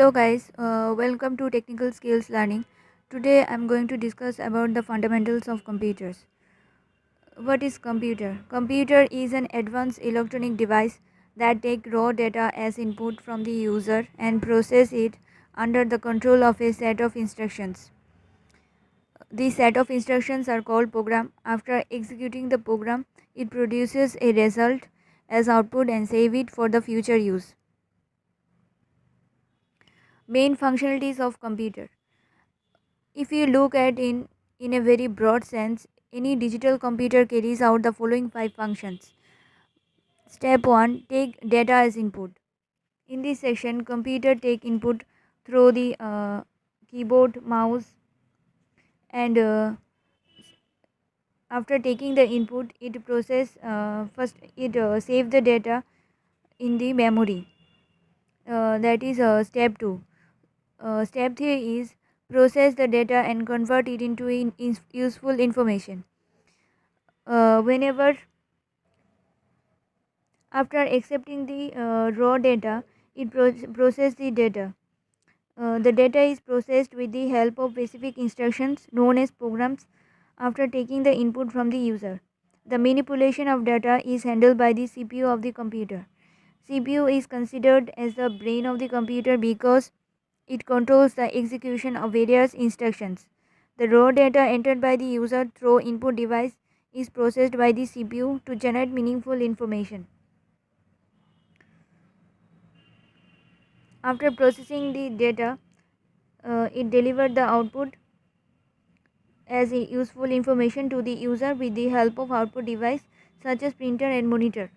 Hello guys, welcome to Technical Skills Learning. Today I'm going to discuss about the fundamentals of computers. What is computer? Computer is an advanced electronic device that take raw data as input from the user and process it under the control of a set of instructions. These set of instructions are called program. After executing the program, it produces a result as output and save it for the future use. Main functionalities of computer. If you look at in a very broad sense, any digital computer carries out the following five functions. Step 1, take data as input. In this section, computer take input through the keyboard, mouse, and after taking the input, it process first it save the data in the memory. That is step 2. Step 3 is process the data and convert it into useful information. Whenever after accepting the raw data, it process the data. The data is processed with the help of specific instructions known as programs after taking the input from the user. The manipulation of data is handled by the CPU of the computer. CPU is considered as the brain of the computer because it controls the execution of various instructions. The raw data entered by the user through input device is processed by the CPU to generate meaningful information. After processing the data, it delivered the output as a useful information to the user with the help of output device such as printer and monitor.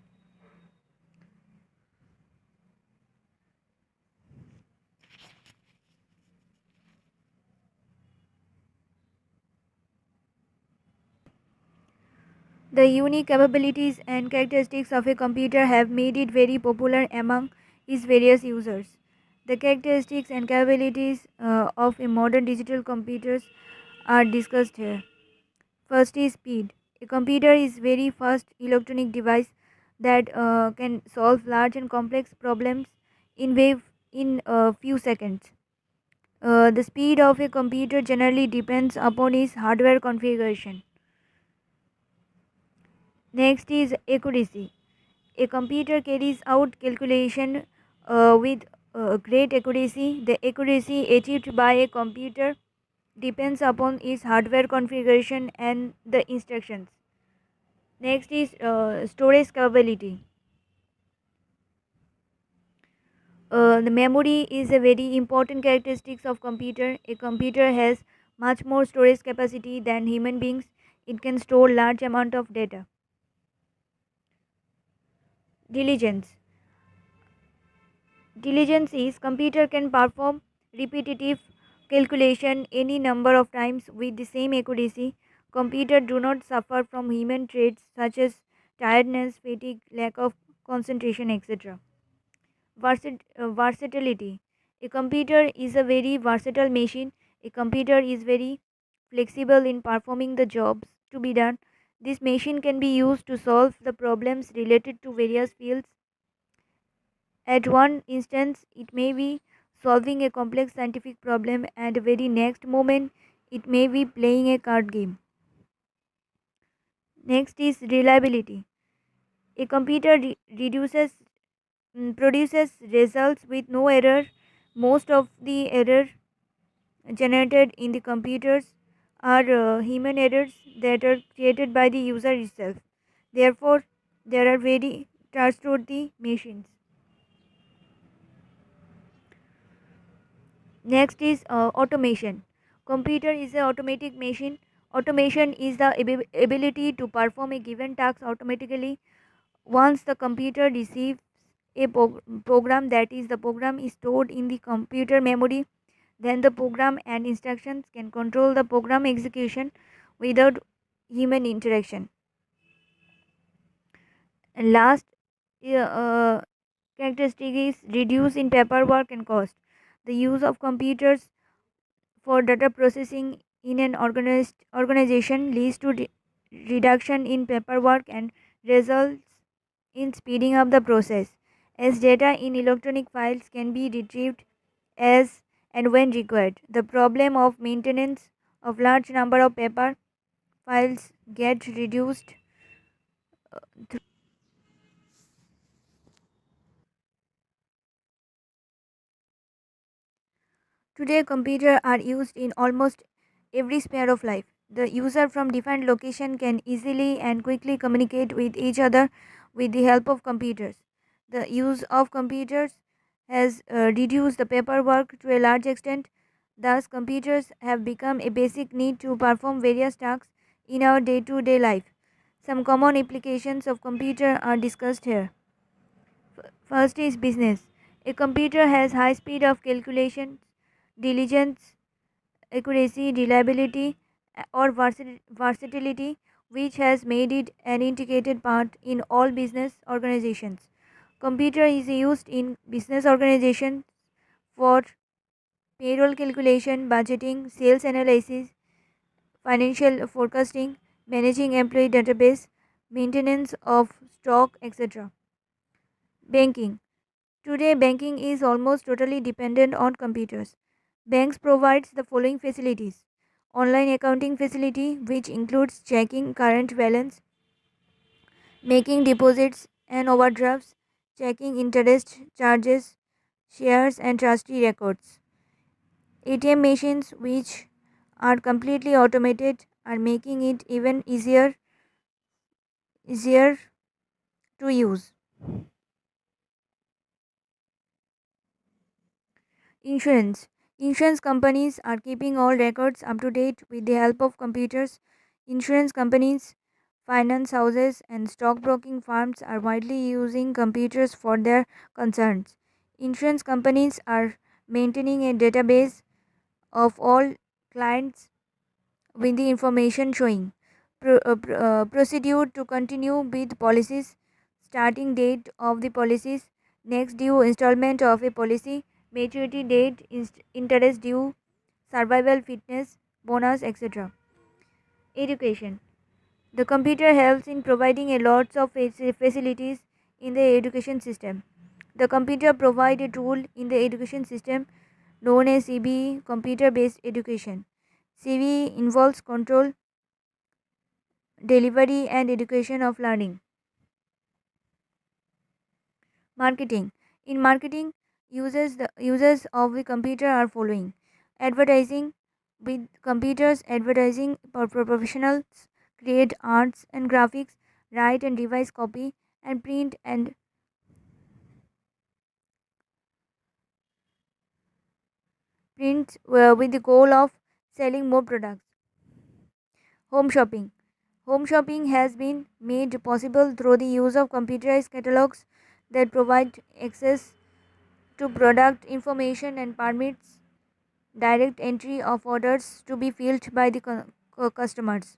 The unique capabilities and characteristics of a computer have made it very popular among its various users. The characteristics and capabilities of a modern digital computers are discussed here. First is speed. A computer is very fast electronic device that can solve large and complex problems in a few seconds. The speed of a computer generally depends upon its hardware configuration. Next is accuracy. A computer carries out calculation with great accuracy. The accuracy achieved by a computer depends upon its hardware configuration and the instructions. Next is storage capability. The memory is a very important characteristics of computer. A computer has much more storage capacity than human beings. It can store large amount of data. Diligence. Diligence is computer can perform repetitive calculation any number of times with the same accuracy. Computer do not suffer from human traits such as tiredness, fatigue, lack of concentration, etc. Versatility. A computer is a very versatile machine. A computer is very flexible in performing the jobs to be done. This machine can be used to solve the problems related to various fields. At one instance, it may be solving a complex scientific problem, and the very next moment, it may be playing a card game. Next is reliability. A computer produces results with no error. Most of the error generated in the computers are human errors that are created by the user itself. Therefore, there are very trustworthy machines. Next is automation. Computer is an automatic machine. Automation is the ability to perform a given task automatically. Once the computer receives a program, that is the program is stored in the computer memory, then the program and instructions can control the program execution without human interaction. And last characteristic is reduce in paperwork and cost. The use of computers for data processing in an organized organization leads to reduction in paperwork and results in speeding up the process, as data in electronic files can be retrieved as and when required. The problem of maintenance of large number of paper files get reduced. Today, computers are used in almost every sphere of life. The user from different location can easily and quickly communicate with each other with the help of computers. The use of computers has reduced the paperwork to a large extent. Thus, computers have become a basic need to perform various tasks in our day-to-day life. Some common applications of computer are discussed here. First is business. A computer has high speed of calculation, diligence, accuracy, reliability, or versatility, which has made it an integrated part in all business organizations. Computer is used in business organizations for payroll calculation, budgeting, sales analysis, financial forecasting, managing employee database, maintenance of stock, etc. Banking. Today, banking is almost totally dependent on computers. Banks provides the following facilities: online accounting facility, which includes checking current balance, making deposits and overdrafts, checking interest charges, shares and trustee records. ATM machines, which are completely automated, are making it even easier to use. Insurance. Insurance companies are keeping all records up to date with the help of computers. Insurance companies, finance houses, and stockbroking firms are widely using computers for their concerns. Insurance companies are maintaining a database of all clients with the information showing procedure to continue with policies, starting date of the policies, next due installment of a policy, maturity date, interest due, survival fitness, bonus, etc. Education. The computer helps in providing a lots of facilities in the education system. The computer provide a tool in the education system known as CBE, computer based education. CBE involves control, delivery and education of learning. Marketing. In marketing, users of the computer are following: advertising. With computers, advertising professionals create arts and graphics, write and revise copy, and print with the goal of selling more products. Home shopping. Home shopping has been made possible through the use of computerized catalogs that provide access to product information and permits direct entry of orders to be filled by the customers.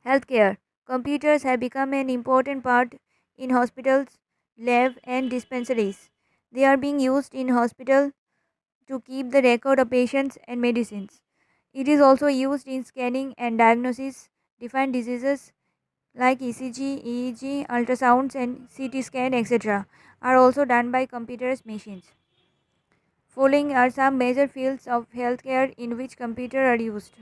Healthcare. Computers have become an important part in hospitals, labs, and dispensaries. They are being used in hospital to keep the record of patients and medicines. It is also used in scanning and diagnosis different diseases like ECG, EEG, ultrasounds, and CT scan, etc., are also done by computerized machines. Following are some major fields of healthcare in which computers are used.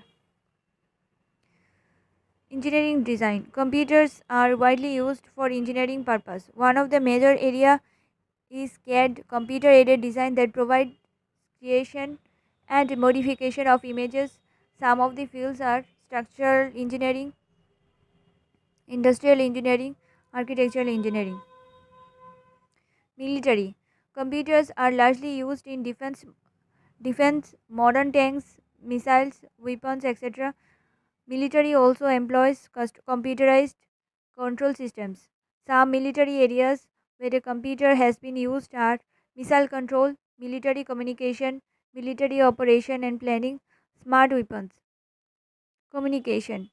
Engineering design. Computers are widely used for engineering purpose. One of the major area is CAD, computer aided design, that provides creation and modification of images. Some of the fields are structural engineering, industrial engineering, architectural engineering. Military. Computers are largely used in defense, modern tanks, missiles, weapons, etc. Military also employs computerized control systems. Some military areas where a computer has been used are missile control, military communication, military operation and planning, smart weapons. Communication.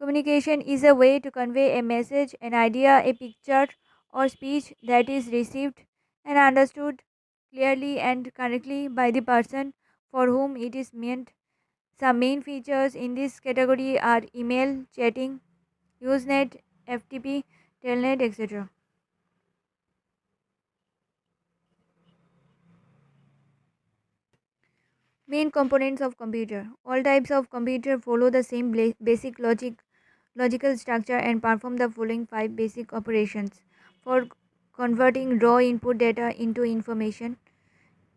Communication is a way to convey a message, an idea, a picture, or speech that is received and understood clearly and correctly by the person for whom it is meant. Some main features in this category are email, chatting, Usenet, FTP, Telnet, etc. Main components of computer. All types of computer follow the same basic logical structure and perform the following five basic operations for converting raw input data into information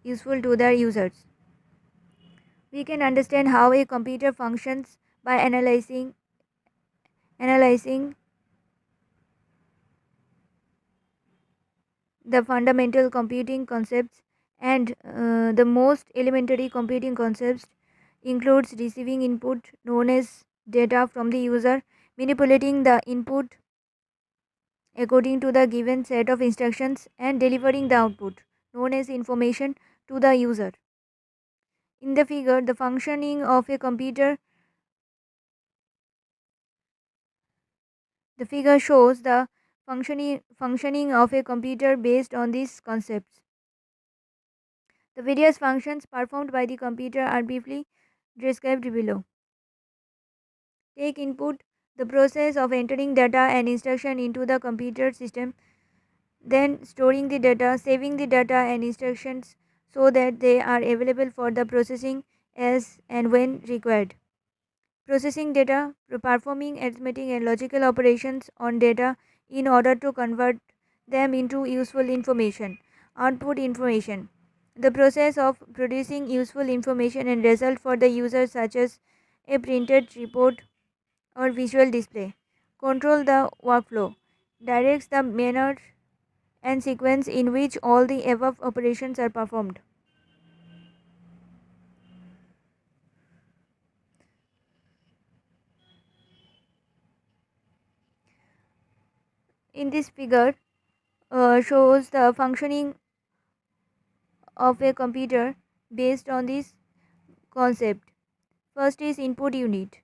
useful to the users. We can understand how a computer functions by analyzing the fundamental computing concepts, and the most elementary computing concepts includes receiving input known as data from the user, manipulating the input according to the given set of instructions, and delivering the output known as information to the user. In the figure, the figure shows the functioning of a computer based on these concepts. The various functions performed by the computer are briefly described below. Take input, the process of entering data and instruction into the computer system, then storing the data, saving the data and instructions so that they are available for the processing as and when required. Processing data, performing arithmetic and logical operations on data in order to convert them into useful information. Output information, the process of producing useful information and result for the user, such as a printed report or visual display. Control the workflow, directs the manner and sequence in which all the above operations are performed. In this figure, shows the functioning of a computer based on this concept. First is input unit.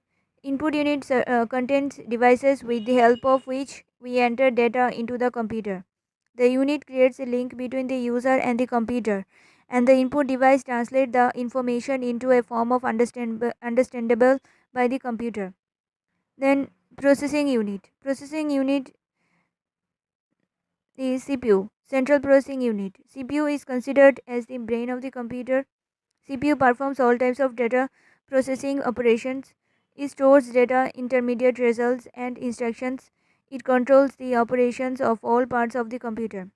Input unit contains devices with the help of which we enter data into the computer. The unit creates a link between the user and the computer, and the input device translates the information into a form of understandable by the computer. Then processing unit. Processing unit is CPU, central processing unit. CPU is considered as the brain of the computer. CPU performs all types of data processing operations. It stores data, intermediate results, and instructions. It controls the operations of all parts of the computer.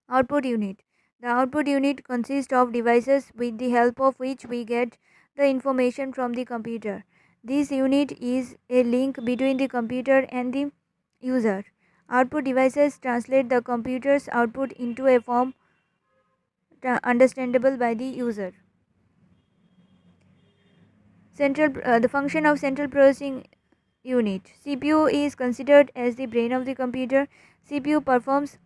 Output unit. The output unit consists of devices with the help of which we get the information from the computer. This unit is a link between the computer and the user. Output devices translate the computer's output into a form understandable by the user. The function of central processing unit. CPU is considered as the brain of the computer. CPU performs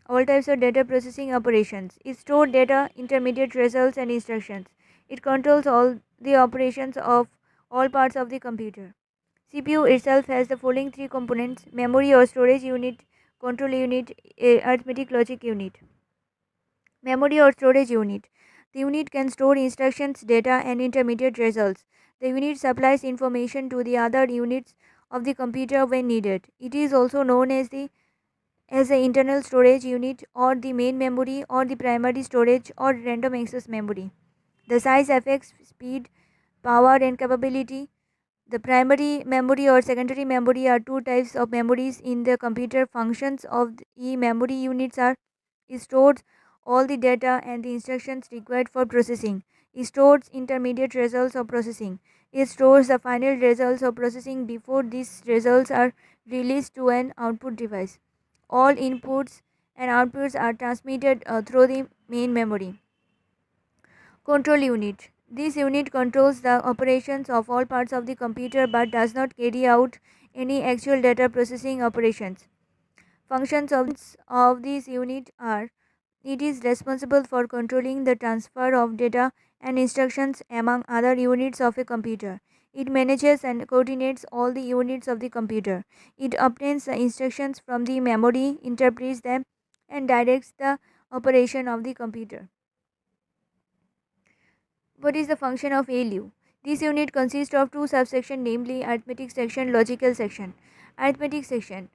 all types of data processing operations. It stores data, intermediate results, and instructions. It controls all the operations of all parts of the computer. CPU itself has the following three components: memory or storage unit, control unit, arithmetic logic unit. Memory or storage unit. The unit can store instructions, data, and intermediate results. The unit supplies information to the other units of the computer when needed. It is also known as the internal storage unit, or the main memory, or the primary storage, or random access memory. The size affects speed, power, and capability. The primary memory or secondary memory are two types of memories in the computer. Functions of the memory units are: it stores all the data and the instructions required for processing. It stores intermediate results of processing. It stores the final results of processing before these results are released to an output device. All inputs and outputs are transmitted through the main memory. Control unit. This unit controls the operations of all parts of the computer but does not carry out any actual data processing operations. Functions of this unit are: it is responsible for controlling the transfer of data and instructions among other units of a computer. It manages and coordinates all the units of the computer. It obtains the instructions from the memory, interprets them, and directs the operation of the computer. What is the function of ALU? This unit consists of two subsections, namely arithmetic section, logical section. Arithmetic section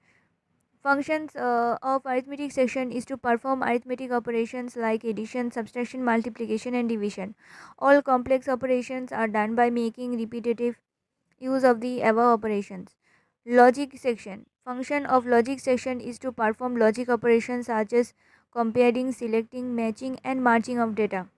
Functions of arithmetic section is to perform arithmetic operations like addition, subtraction, multiplication, and division. All complex operations are done by making repetitive use of the above operations. Logic section. Function of logic section is to perform logic operations such as comparing, selecting, matching, and marching of data.